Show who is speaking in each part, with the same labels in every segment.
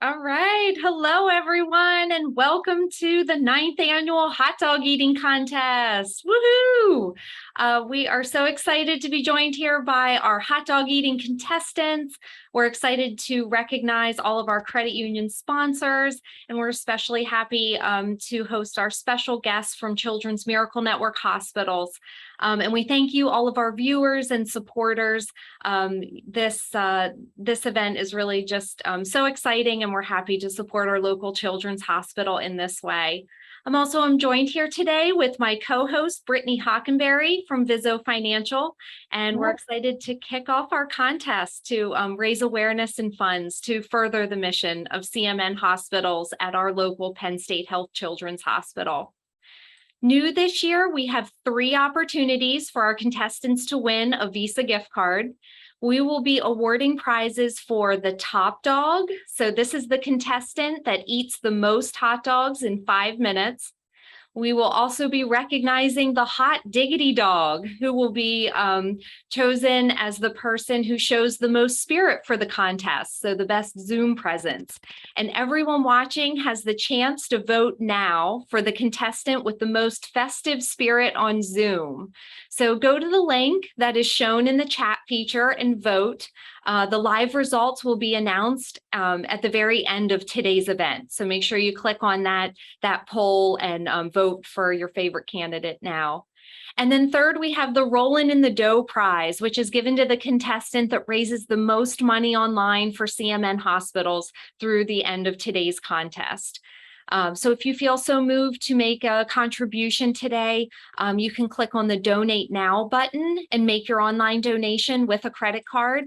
Speaker 1: All right. Hello, everyone, and welcome to the 9th annual hot dog eating contest. Woohoo! We are so excited to be joined here by our hot dog eating contestants. We're excited to recognize all of our credit union sponsors, and we're especially happy to host our special guests from Children's Miracle Network Hospitals. And we thank you, all of our viewers and supporters. This event is really just so exciting, and we're happy to support our local children's hospital in this way. I'm joined here today with my co-host, Brittany Hockenberry from Viso Financial, and we're excited to kick off our contest to raise awareness and funds to further the mission of CMN hospitals at our local Penn State Health Children's Hospital. New this year, we have 3 opportunities for our contestants to win a Visa gift card. We will be awarding prizes for the top dog. So this is the contestant that eats the most hot dogs in 5 minutes. We will also be recognizing the hot diggity dog, who will be chosen as the person who shows the most spirit for the contest, so the best Zoom presence. And everyone watching has the chance to vote now for the contestant with the most festive spirit on Zoom. So go to the link that is shown in the chat feature and vote. The live results will be announced at the very end of today's event. So make sure you click on that poll and vote for your favorite candidate now. And then third, we have the Rollin' in the Dough prize, which is given to the contestant that raises the most money online for CMN hospitals through the end of today's contest. So if you feel so moved to make a contribution today, you can click on the Donate Now button and make your online donation with a credit card.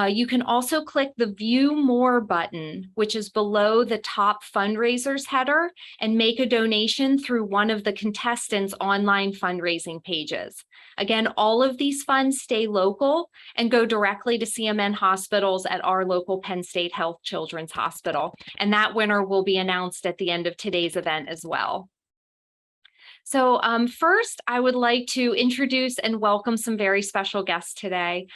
Speaker 1: You can also click the View More button, which is below the top fundraisers header, and make a donation through one of the contestants' online fundraising pages. Again, all of these funds stay local and go directly to CMN hospitals at our local Penn State Health Children's Hospital. And that winner will be announced at the end of today's event as well. So first, I would like to introduce and welcome some very special guests today.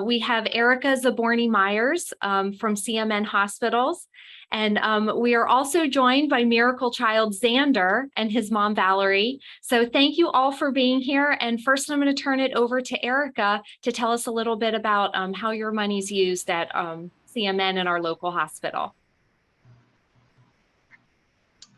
Speaker 1: We have Erica Zaborny-Myers from CMN Hospitals, and we are also joined by miracle child Xander and his mom Valerie. So thank you all for being here. And first, I'm going to turn it over to Erica to tell us a little bit about how your money's used at CMN and our local hospital.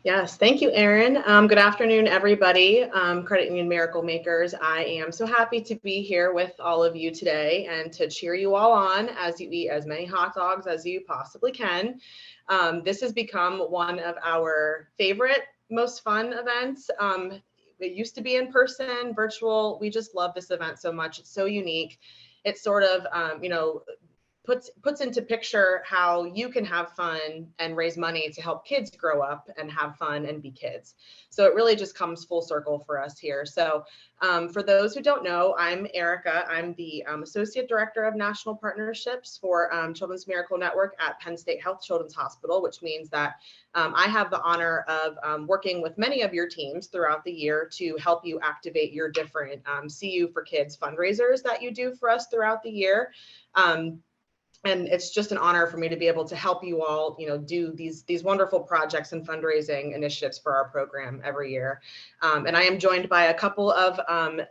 Speaker 2: Yes, thank you, Erin. Good afternoon, everybody. Credit Union Miracle Makers. I am so happy to be here with all of you today and to cheer you all on as you eat as many hot dogs as you possibly can. This has become one of our favorite, most fun events. It used to be in person, virtual. We just love this event so much. It's so unique. It's sort of, puts into picture how you can have fun and raise money to help kids grow up and have fun and be kids. So it really just comes full circle for us here. So for those who don't know, I'm Erica. I'm the Associate Director of National Partnerships for Children's Miracle Network at Penn State Health Children's Hospital, which means that I have the honor of working with many of your teams throughout the year to help you activate your different CU for Kids fundraisers that you do for us throughout the year. And it's just an honor for me to be able to help you all, do these wonderful projects and fundraising initiatives for our program every year. And I am joined by a couple of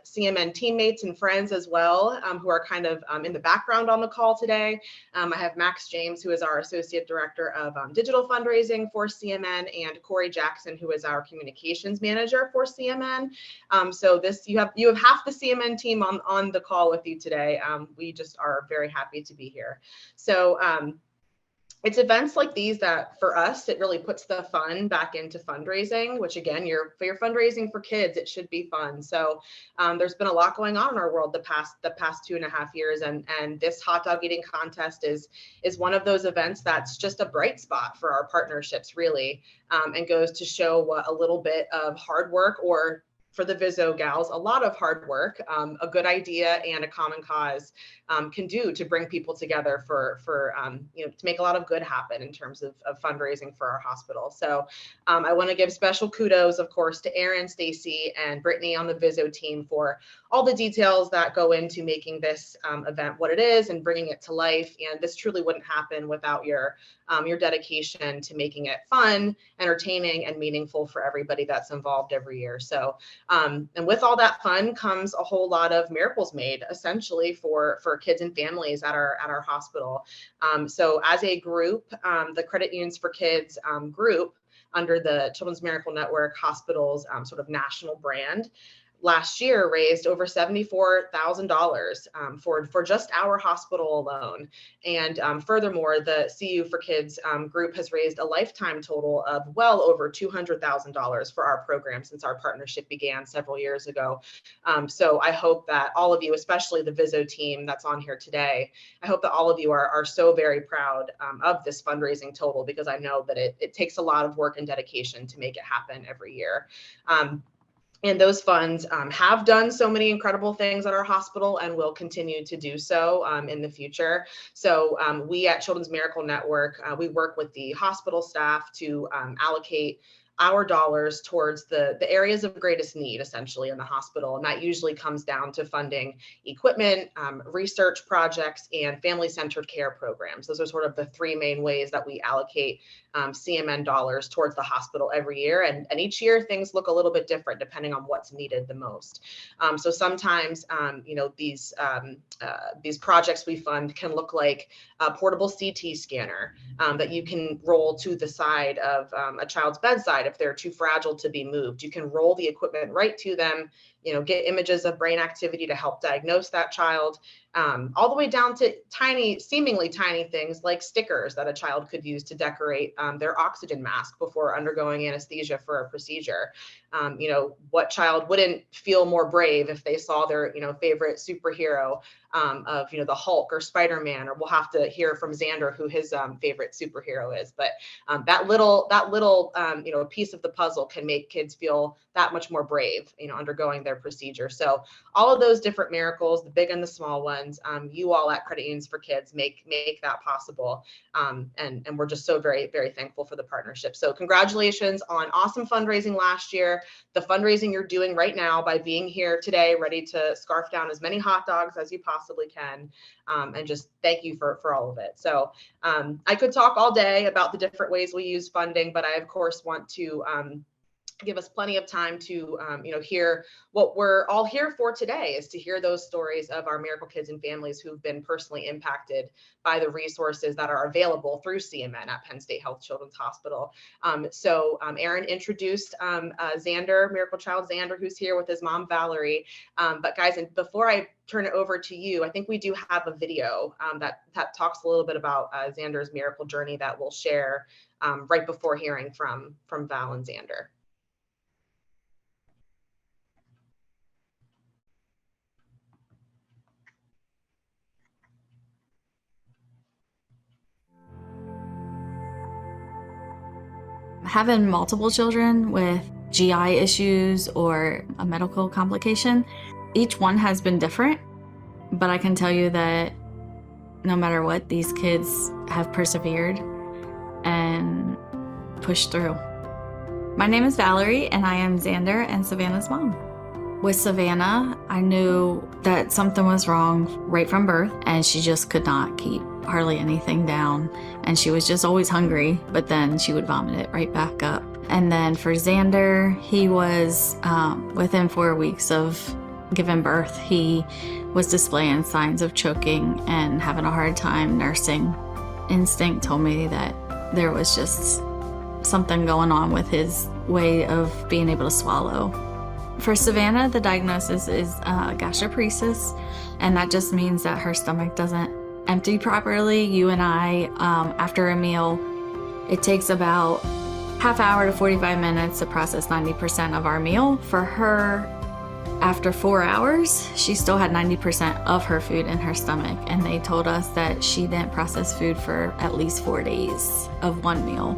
Speaker 2: CMN teammates and friends as well, who are kind of in the background on the call today. I have Max James, who is our Associate Director of Digital Fundraising for CMN, and Corey Jackson, who is our Communications Manager for CMN. So you have half the CMN team on the call with you today. We just are very happy to be here. So it's events like these that, for us, it really puts the fun back into fundraising, which again, for your fundraising for kids, it should be fun. So there's been a lot going on in our world the past 2.5 years, and this hot dog eating contest is one of those events that's just a bright spot for our partnerships, really, and goes to show what a little bit of hard work or for the Vizzo gals, a lot of hard work, a good idea and a common cause can do to bring people together for to make a lot of good happen in terms of fundraising for our hospital. So I want to give special kudos, of course, to Erin, Stacy, and Brittany on the Vizzo team for all the details that go into making this event what it is and bringing it to life. And this truly wouldn't happen without your dedication to making it fun, entertaining, and meaningful for everybody that's involved every year. So, and with all that fun comes a whole lot of miracles made, essentially for kids and families at our hospital. So, as a group, the Credit Unions for Kids group under the Children's Miracle Network Hospitals sort of national brand, last year raised over $74,000 for just our hospital alone. And furthermore, the CU for Kids group has raised a lifetime total of well over $200,000 for our program since our partnership began several years ago. So I hope that all of you, especially the Vizzo team that's on here today, I hope that all of you are so very proud of this fundraising total, because I know that it takes a lot of work and dedication to make it happen every year. And those funds have done so many incredible things at our hospital and will continue to do so in the future. So we at Children's Miracle Network, we work with the hospital staff to allocate our dollars towards the areas of greatest need, essentially, in the hospital. And that usually comes down to funding equipment, research projects, and family-centered care programs. Those are sort of the three main ways that we allocate CMN dollars towards the hospital every year. And each year things look a little bit different depending on what's needed the most. So sometimes, these projects we fund can look like a portable CT scanner that you can roll to the side of a child's bedside if they're too fragile to be moved. You can roll the equipment right to them, get images of brain activity to help diagnose that child, all the way down to seemingly tiny things like stickers that a child could use to decorate their oxygen mask before undergoing anesthesia for a procedure. What child wouldn't feel more brave if they saw their, favorite superhero of, the Hulk or Spider-Man, or we'll have to hear from Xander who his favorite superhero is. But that little piece of the puzzle can make kids feel that much more brave, undergoing their procedure. So all of those different miracles, the big and the small ones, you all at Credit Unions for Kids make that possible. And we're just so very, very thankful for the partnership. So congratulations on awesome fundraising last year, the fundraising you're doing right now by being here today, ready to scarf down as many hot dogs as you possibly can. And just thank you for all of it. So I could talk all day about the different ways we use funding, but I, of course, want to give us plenty of time to, hear what we're all here for today, is to hear those stories of our miracle kids and families who've been personally impacted by the resources that are available through CMN at Penn State Health Children's Hospital. So Erin introduced Xander, Miracle Child Xander, who's here with his mom, Valerie. But guys, and before I turn it over to you, I think we do have a video that talks a little bit about Xander's miracle journey that we'll share right before hearing from Val and Xander.
Speaker 3: Having multiple children with GI issues or a medical complication, each one has been different, but I can tell you that no matter what, these kids have persevered and pushed through. My name is Valerie, and I am Xander and Savannah's mom. With Savannah, I knew that something was wrong right from birth, and she just could not keep hardly anything down, and she was just always hungry, but then she would vomit it right back up. And then for Xander, he was within 4 weeks of giving birth, he was displaying signs of choking and having a hard time nursing. Instinct told me that there was just something going on with his way of being able to swallow. For Savannah, the diagnosis is gastroparesis, and that just means that her stomach doesn't empty properly. You and I, after a meal, it takes about half hour to 45 minutes to process 90% of our meal. For her, after 4 hours, she still had 90% of her food in her stomach, and they told us that she didn't process food for at least 4 days of one meal.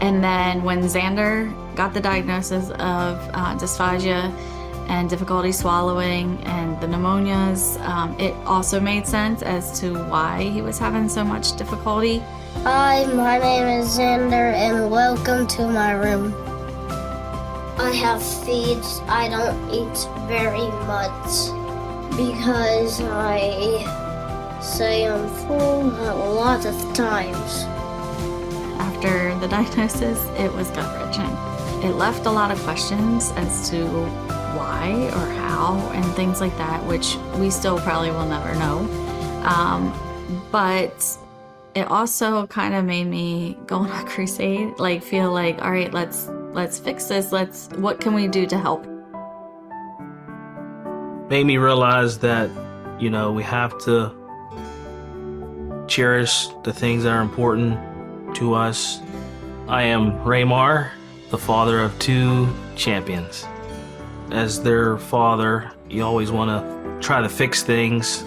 Speaker 3: And then when Xander got the diagnosis of dysphagia and difficulty swallowing and the pneumonias, it also made sense as to why he was having so much difficulty.
Speaker 4: Hi, my name is Xander, and welcome to my room. I have feeds. I don't eat very much because I say I'm full a lot of times.
Speaker 3: After the diagnosis, it was gut-wrenching. It left a lot of questions as to why or how and things like that, which we still probably will never know. But it also kind of made me go on a crusade, like feel like, all right, let's fix this. What can we do to help?
Speaker 5: Made me realize that, we have to cherish the things that are important to us. I am Raymar, the father of 2 champions. As their father, you always want to try to fix things.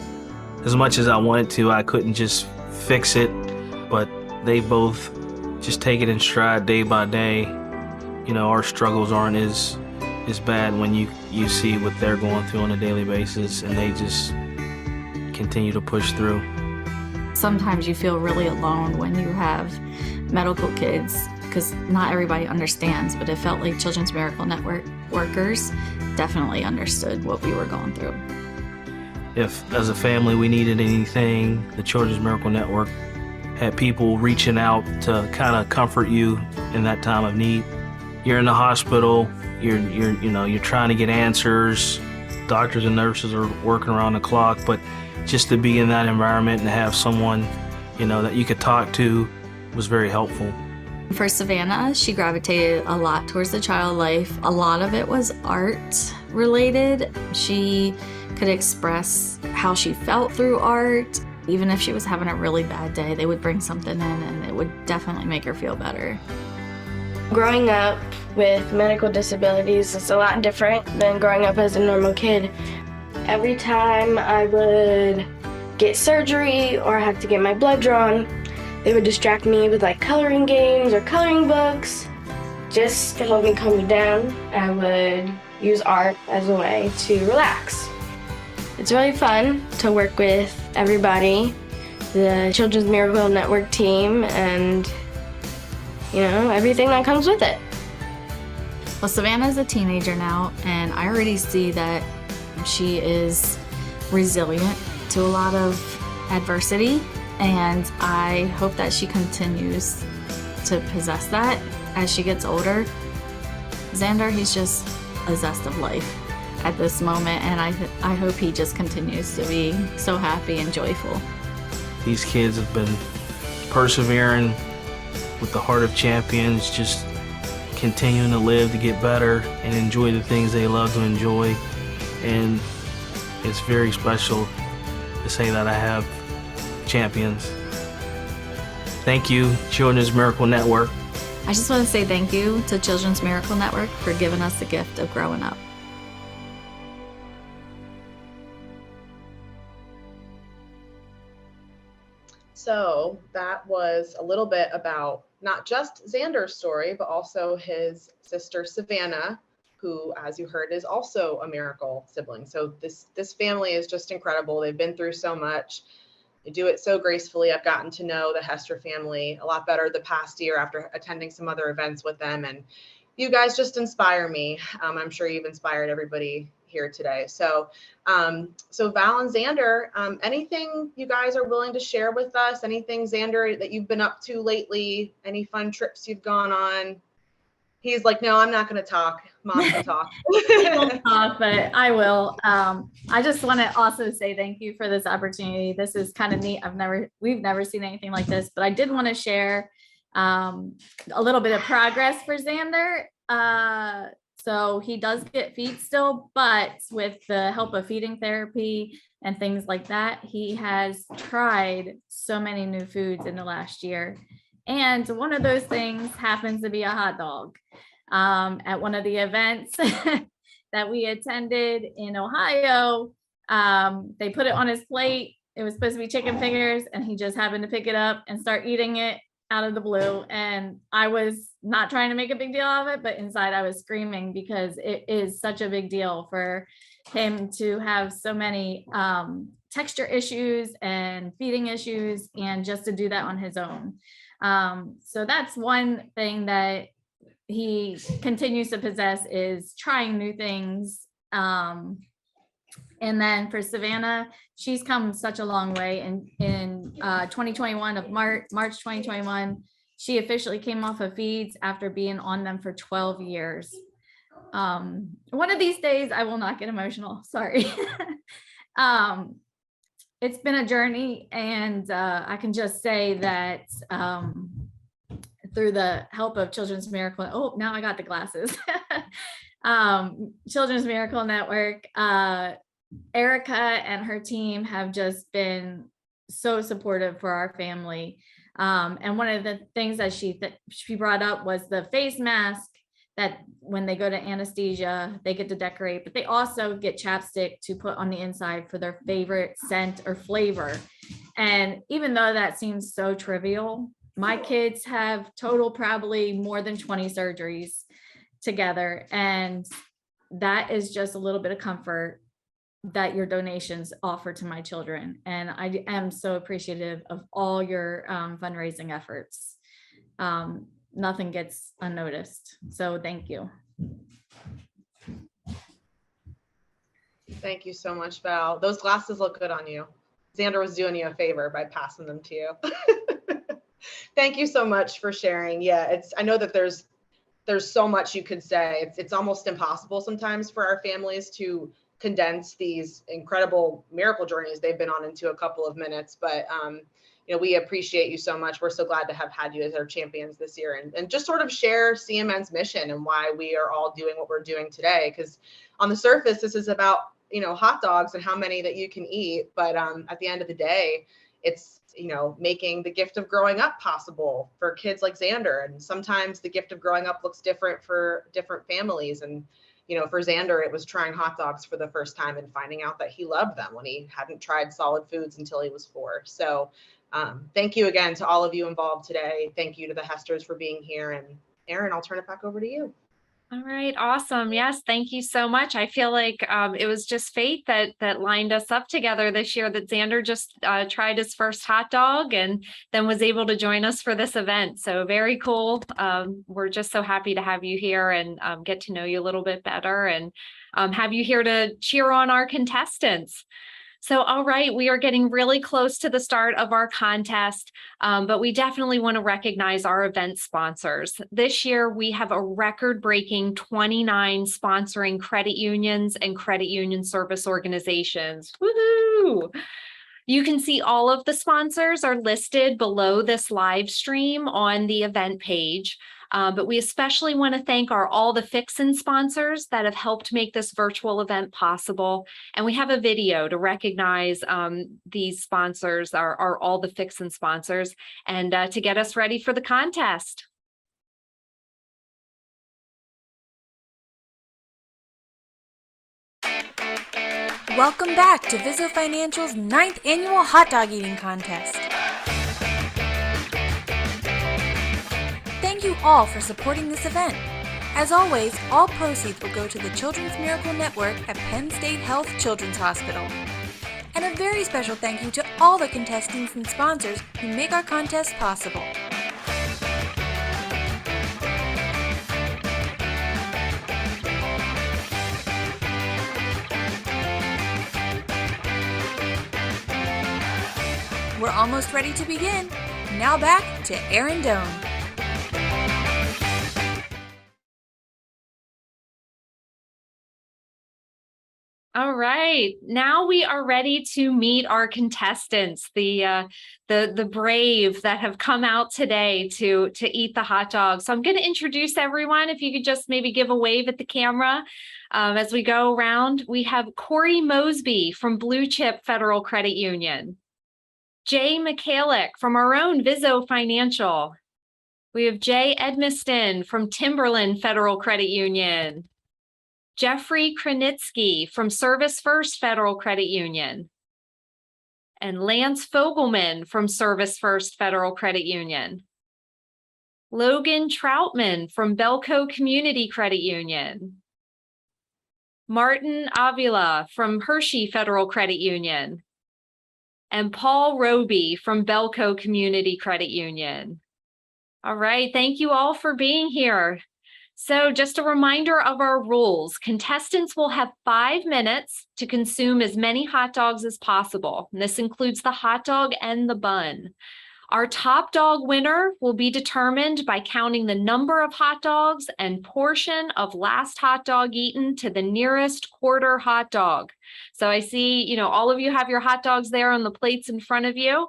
Speaker 5: As much as I wanted to, I couldn't just fix it, but they both just take it in stride day by day. Our struggles aren't as bad when you see what they're going through on a daily basis, and they just continue to push through.
Speaker 3: Sometimes you feel really alone when you have medical kids, because not everybody understands, but it felt like Children's Miracle Network workers definitely understood what we were going through.
Speaker 5: If, as a family, we needed anything, the Children's Miracle Network had people reaching out to kind of comfort you in that time of need. You're in the hospital, you're trying to get answers. Doctors and nurses are working around the clock, but just to be in that environment and have someone, that you could talk to was very helpful.
Speaker 3: For Savannah, she gravitated a lot towards the child life. A lot of it was art related. She could express how she felt through art. Even if she was having a really bad day, they would bring something in and it would definitely make her feel better.
Speaker 6: Growing up with medical disabilities is a lot different than growing up as a normal kid. Every time I would get surgery or have to get my blood drawn, they would distract me with coloring games or coloring books. Just to help me calm down, I would use art as a way to relax. It's really fun to work with everybody, the Children's Miracle Network team, and everything that comes with it.
Speaker 3: Well, Savannah's a teenager now, and I already see that she is resilient to a lot of adversity, and I hope that she continues to possess that as she gets older. Xander, he's just a zest of life at this moment, and I hope he just continues to be so happy and joyful.
Speaker 5: These kids have been persevering with the heart of champions, just continuing to live to get better and enjoy the things they love to enjoy. And it's very special to say that I have champions. Thank you, Children's Miracle Network.
Speaker 3: I just want to say thank you to Children's Miracle Network for giving us the gift of growing up.
Speaker 2: So that was a little bit about not just Xander's story, but also his sister Savannah, who, as you heard, is also a miracle sibling. So this family is just incredible. They've been through so much. They do it so gracefully. I've gotten to know the Hester family a lot better the past year after attending some other events with them. And you guys just inspire me. I'm sure you've inspired everybody here today. So Val and Xander, anything you guys are willing to share with us? Anything, Xander, that you've been up to lately? Any fun trips you've gone on? He's like, no, I'm not going to talk. Mom can talk.
Speaker 7: But I will. I just want to also say thank you for this opportunity. This is kind of neat. We've never seen anything like this, but I did want to share a little bit of progress for Xander. So he does get feed still, but with the help of feeding therapy and things like that, he has tried so many new foods in the last year. And one of those things happens to be a hot dog. At one of the events that we attended in Ohio, they put it on his plate. It was supposed to be chicken fingers, and he just happened to pick it up and start eating it. out of the blue, and I was not trying to make a big deal of it, but inside I was screaming because it is such a big deal for him to have so many texture issues and feeding issues, and just to do that on his own. So that's one thing that he continues to possess, is trying new things. And then for Savannah, she's come such a long way. And in 2021 of March 2021, she officially came off of feeds after being on them for 12 years. One of these days I will not get emotional, sorry. It's been a journey, and I can just say that through the help of Children's Miracle, oh, now I got the glasses. Children's Miracle Network, Erica and her team have just been so supportive for our family. And one of the things that she brought up was the face mask, that when they go to anesthesia, they get to decorate, but they also get chapstick to put on the inside for their favorite scent or flavor. And even though that seems so trivial, my kids have total probably more than 20 surgeries together. And that is just a little bit of comfort that your donations offer to my children. And I am so appreciative of all your fundraising efforts. Nothing gets unnoticed. So thank you.
Speaker 2: Thank you so much, Val. Those glasses look good on you. Xander was doing you a favor by passing them to you. Thank you so much for sharing. Yeah, I know that there's so much you could say. It's almost impossible sometimes for our families to condense these incredible miracle journeys they've been on into a couple of minutes. But you know, we appreciate you so much. We're so glad to have had you as our champions this year, and just sort of share CMN's mission and why we are all doing what we're doing today. Because on the surface, this is about, you know, hot dogs and how many that you can eat. But at the end of the day, it's, you know, making the gift of growing up possible for kids like Xander. And sometimes the gift of growing up looks different for different families. And, you know, for Xander, it was trying hot dogs for the first time and finding out that he loved them when he hadn't tried solid foods until he was 4. So thank you again to all of you involved today. Thank you to the Hesters for being here. And Erin, I'll turn it back over to you.
Speaker 1: All right, awesome. Yes, thank you so much. I feel like it was just fate that lined us up together this year, that Xander just tried his first hot dog and then was able to join us for this event. So very cool. We're just so happy to have you here and get to know you a little bit better, and have you here to cheer on our contestants. So, all right, we are getting really close to the start of our contest, but we definitely want to recognize our event sponsors. This year, we have a record-breaking 29 sponsoring credit unions and credit union service organizations. Woohoo! You can see all of the sponsors are listed below this live stream on the event page. But we especially want to thank our All the Fixin' sponsors that have helped make this virtual event possible. And we have a video to recognize these sponsors, our All the Fixin' sponsors, and to get us ready for the contest.
Speaker 8: Welcome back to Vizzo Financial's 9th annual hot dog eating contest. Thank you all for supporting this event. As always, all proceeds will go to the Children's Miracle Network at Penn State Health Children's Hospital. And a very special thank you to all the contestants and sponsors who make our contest possible. We're almost ready to begin. Now back to Erin Doan.
Speaker 1: All right, now we are ready to meet our contestants, the brave that have come out today to eat the hot dog. So I'm going to introduce everyone. If you could just maybe give a wave at the camera as we go around. We have Corey Mosby from Blue Chip Federal Credit Union, Jay Michalik from our own Vizzo Financial. We have Jay Edmiston from Timberland Federal Credit Union, Jeffrey Kranitsky from Service First Federal Credit Union, and Lance Fogelman from Service First Federal Credit Union. Logan Troutman from Belco Community Credit Union. Martin Avila from Hershey Federal Credit Union. And Paul Roby from Belco Community Credit Union. All right, thank you all for being here. So just a reminder of our rules. Contestants will have 5 minutes to consume as many hot dogs as possible. And this includes the hot dog and the bun. Our top dog winner will be determined by counting the number of hot dogs and portion of last hot dog eaten to the nearest quarter hot dog. So I see, all of you have your hot dogs there on the plates in front of you.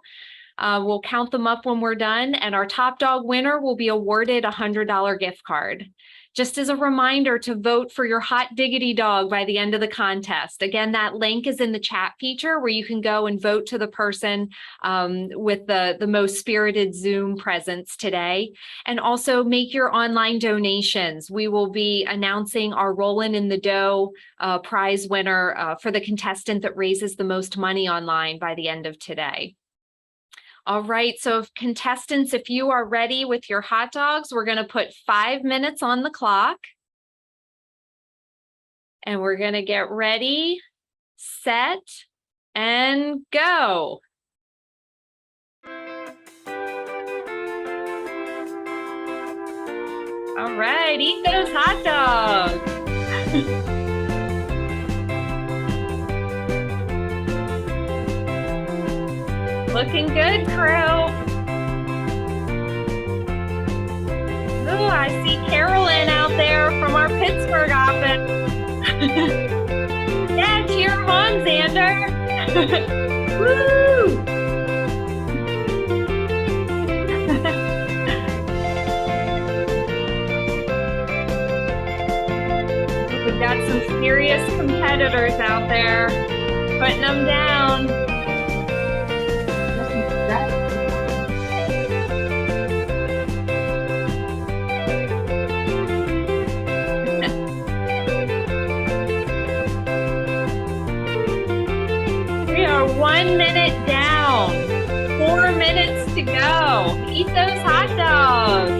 Speaker 1: We'll count them up when we're done, and our top dog winner will be awarded a $100 gift card. Just as a reminder to vote for your hot diggity dog by the end of the contest. Again, that link is in the chat feature where you can go and vote to the person with the most spirited Zoom presence today. And also make your online donations. We will be announcing our Rollin' in the Dough prize winner for the contestant that raises the most money online by the end of today. All right, so contestants, if you are ready with your hot dogs, we're going to put 5 minutes on the clock. And we're going to get ready, set, and go. All right, eat those hot dogs. Looking good, crew. Ooh, I see Carolyn out there from our Pittsburgh office. Yeah, cheer 'em on, Xander. Woo! We've got some serious competitors out there, putting them down. We are 1 minute down, 4 minutes to go. Eat those hot dogs.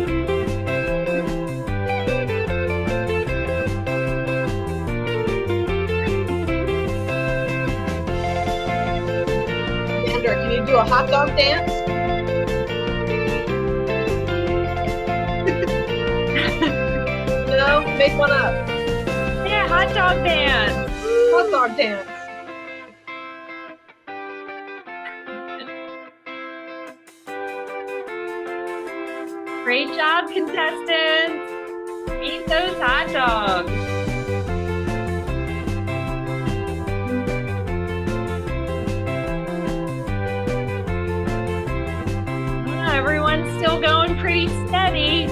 Speaker 2: Xander, can you do a hot dog dance? No, make one up.
Speaker 1: Yeah, hot dog dance.
Speaker 2: Hot dog dance.
Speaker 1: Great job, contestants. Eat those hot dogs. Everyone's still going pretty steady.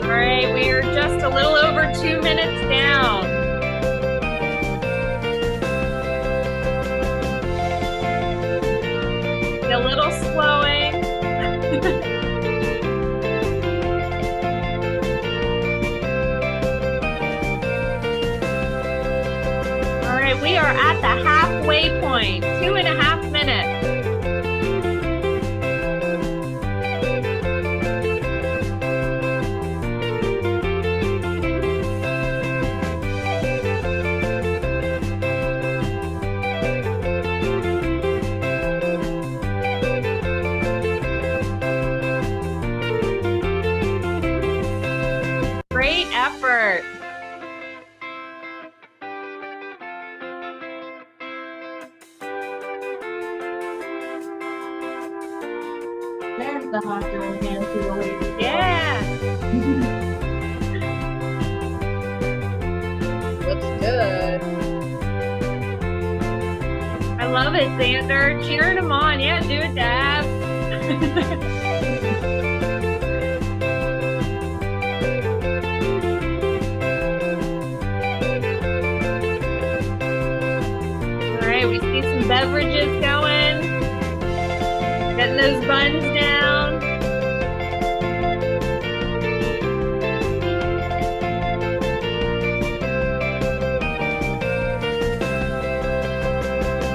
Speaker 1: All right, we are just a little over 2 minutes down. A little slowing. All right, we are at the halfway point, 2.5 minutes. Great effort.
Speaker 7: There's the hot dog dance to the ladies.
Speaker 1: Yeah.
Speaker 2: Looks good.
Speaker 1: I love it, Xander. Cheering them on. Yeah, do a dab. All right, we see some beverages going. Got Getting those buns down.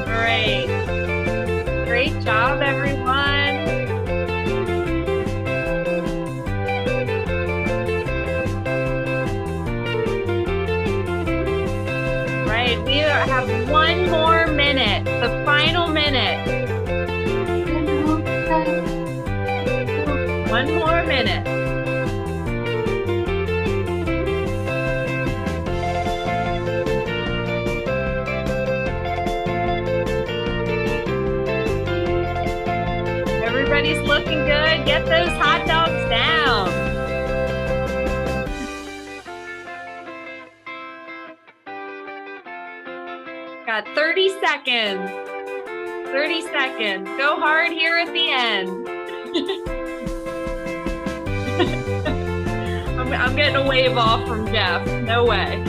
Speaker 1: Great. Great job, everyone. Right, we have one more minute, the final minute. One more minute. Everybody's looking good. Get those hot dogs down. Got 30 seconds. 30 seconds. Go hard here at the end. I'm getting a wave off from Jeff. No way.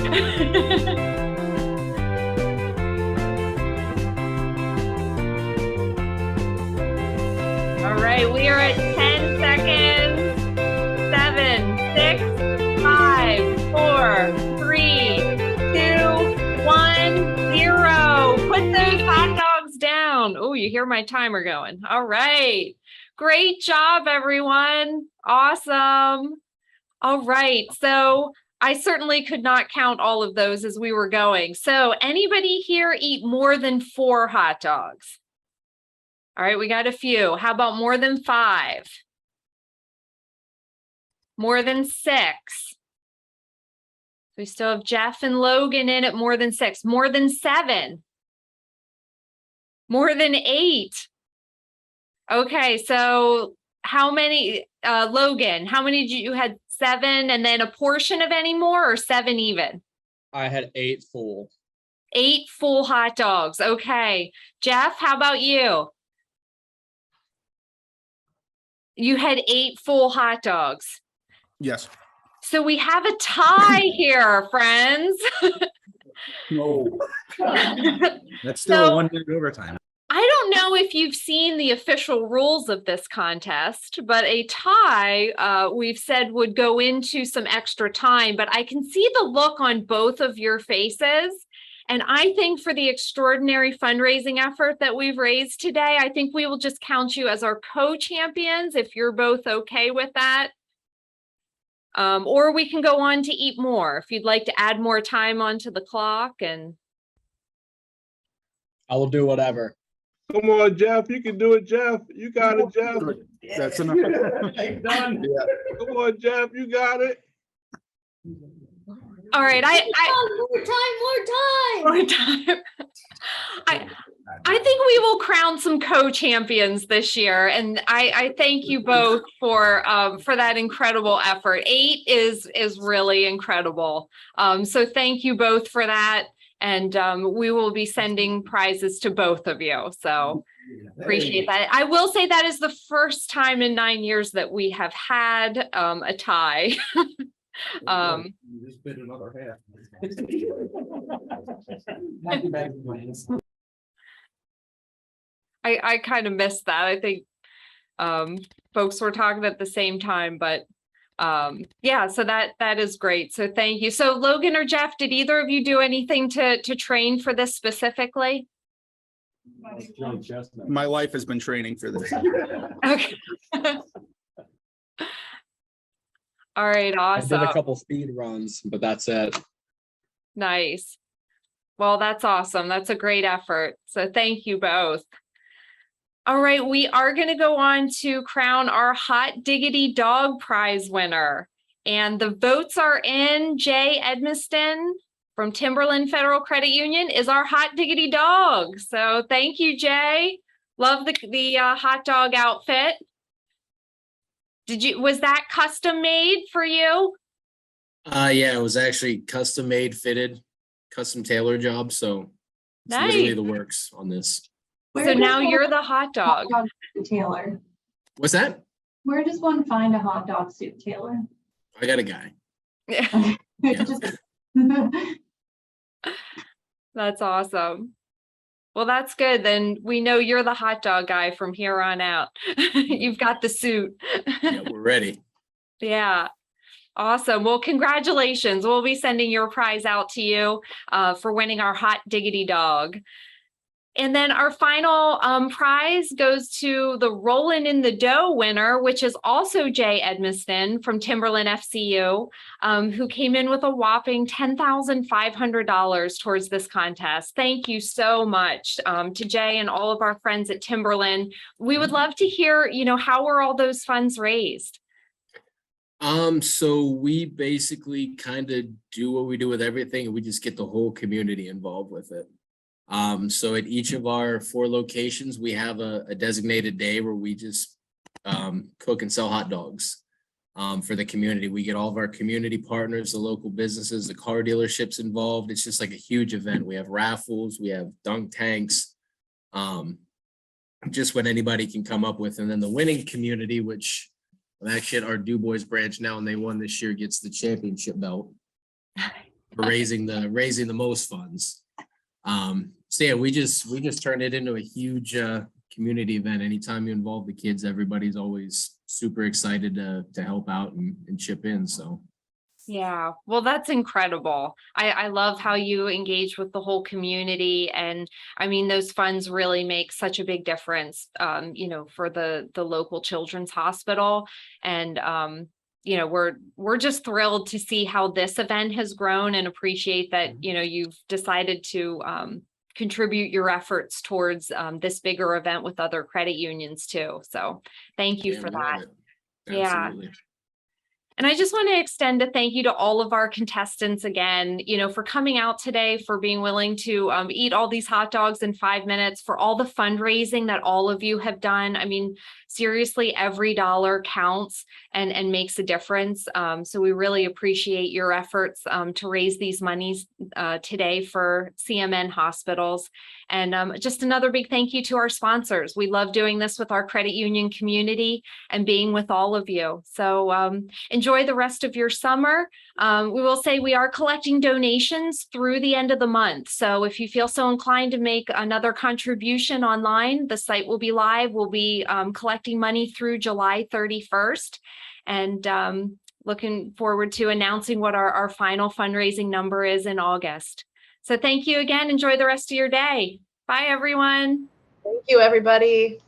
Speaker 1: All right, we are at 10 seconds. 7, 6, 5, 4, 3, 2, 1, 0. Put those hot dogs down. Oh, you hear my timer going. All right. Great job, everyone. Awesome. All right. So I certainly could not count all of those as we were going. So anybody here eat more than 4 hot dogs? All right, we got a few. How about more than 5? More than 6? We still have Jeff and Logan in at more than 6. More than 7? More than 8? Okay, so how many, Logan, how many did you had 7 and then a portion of any more, or 7 even?
Speaker 9: I had 8 full.
Speaker 1: 8 full hot dogs. Okay. Jeff, how about you? You had 8 full hot dogs.
Speaker 10: Yes.
Speaker 1: So we have a tie here, friends.
Speaker 10: No. That's still
Speaker 1: So-
Speaker 10: a 1-minute overtime.
Speaker 1: I don't know if you've seen the official rules of this contest, but a tie, we've said would go into some extra time, but I can see the look on both of your faces. And I think for the extraordinary fundraising effort that we've raised today, I think we will just count you as our co-champions if you're both okay with that. Or we can go on to eat more if you'd like to add more time onto the clock. And
Speaker 9: I will do whatever.
Speaker 11: Come on, Jeff. You can do it, Jeff. You got it, Jeff.
Speaker 10: That's enough.
Speaker 11: Done.
Speaker 10: Yeah.
Speaker 11: Come on, Jeff. You got it.
Speaker 1: all right,
Speaker 4: More time.
Speaker 1: more time. I think we will crown some co-champions this year, and I thank you both for that incredible effort. 8 is really incredible. So thank you both for that, and we will be sending prizes to both of you. So appreciate that. I will say that is the first time in 9 years that we have had a tie.
Speaker 10: Just bid another half.
Speaker 1: I kind of missed that. I think folks were talking at the same time, but yeah, so that is great. So thank you. So Logan or Jeff, did either of you do anything to train for this specifically?
Speaker 10: My life has been training for this.
Speaker 1: Okay. All right,
Speaker 9: I did
Speaker 1: awesome.
Speaker 9: a couple speed runs, but that's it.
Speaker 1: Nice. Well, that's awesome. That's a great effort. So thank you both. All right, we are going to go on to crown our Hot Diggity Dog Prize winner. And the votes are in. Jay Edmiston from Timberland Federal Credit Union is our Hot Diggity Dog. So thank you, Jay. Love the hot dog outfit. Was that custom made for you?
Speaker 12: Yeah, it was actually custom made, fitted, custom tailor job. So it's literally
Speaker 1: Nice.
Speaker 12: the works on this.
Speaker 1: So now you're the hot dog.
Speaker 13: Tailor.
Speaker 12: What's that?
Speaker 13: Where does one find a hot dog suit tailor?
Speaker 12: I got a guy.
Speaker 13: Just-
Speaker 1: That's awesome. Well, that's good. Then we know you're the hot dog guy from here on out. You've got the suit.
Speaker 12: Yeah, we're ready.
Speaker 1: Yeah. Awesome. Well, congratulations. We'll be sending your prize out to you for winning our hot diggity dog. And then our final prize goes to the Rollin' in the Dough winner, which is also Jay Edmiston from Timberland FCU, who came in with a whopping $10,500 towards this contest. Thank you so much to Jay and all of our friends at Timberland. We would love to hear, how were all those funds raised?
Speaker 12: So we basically kind of do what we do with everything, and we just get the whole community involved with it. So at each of our 4 locations, we have a designated day where we just cook and sell hot dogs for the community. We get all of our community partners, the local businesses, the car dealerships involved. It's just like a huge event. We have raffles, we have dunk tanks, just what anybody can come up with. And then the winning community, which I'm actually at our Du Bois branch now, and they won this year, gets the championship belt for raising the most funds. So yeah, we just turned it into a huge community event. Anytime you involve the kids, everybody's always super excited to help out and chip in. So
Speaker 1: Yeah, well, that's incredible. I love how you engage with the whole community. And I mean, those funds really make such a big difference, for the local children's hospital. And, we're just thrilled to see how this event has grown and appreciate that, you've decided to contribute your efforts towards this bigger event with other credit unions too. So thank you
Speaker 12: yeah,
Speaker 1: for
Speaker 12: we love
Speaker 1: that.
Speaker 12: it.
Speaker 1: Yeah.
Speaker 12: Absolutely.
Speaker 1: And I just want to extend a thank you to all of our contestants again, for coming out today, for being willing to eat all these hot dogs in 5 minutes, for all the fundraising that all of you have done. I mean, seriously, every dollar counts and makes a difference. So we really appreciate your efforts to raise these monies today for CMN hospitals. And just another big thank you to our sponsors. We love doing this with our credit union community and being with all of you. So enjoy the rest of your summer. We will say we are collecting donations through the end of the month. So if you feel so inclined to make another contribution online, the site will be live. We'll be collecting money through July 31st. And looking forward to announcing what our final fundraising number is in August. So thank you again. Enjoy the rest of your day. Bye, everyone.
Speaker 2: Thank you, everybody.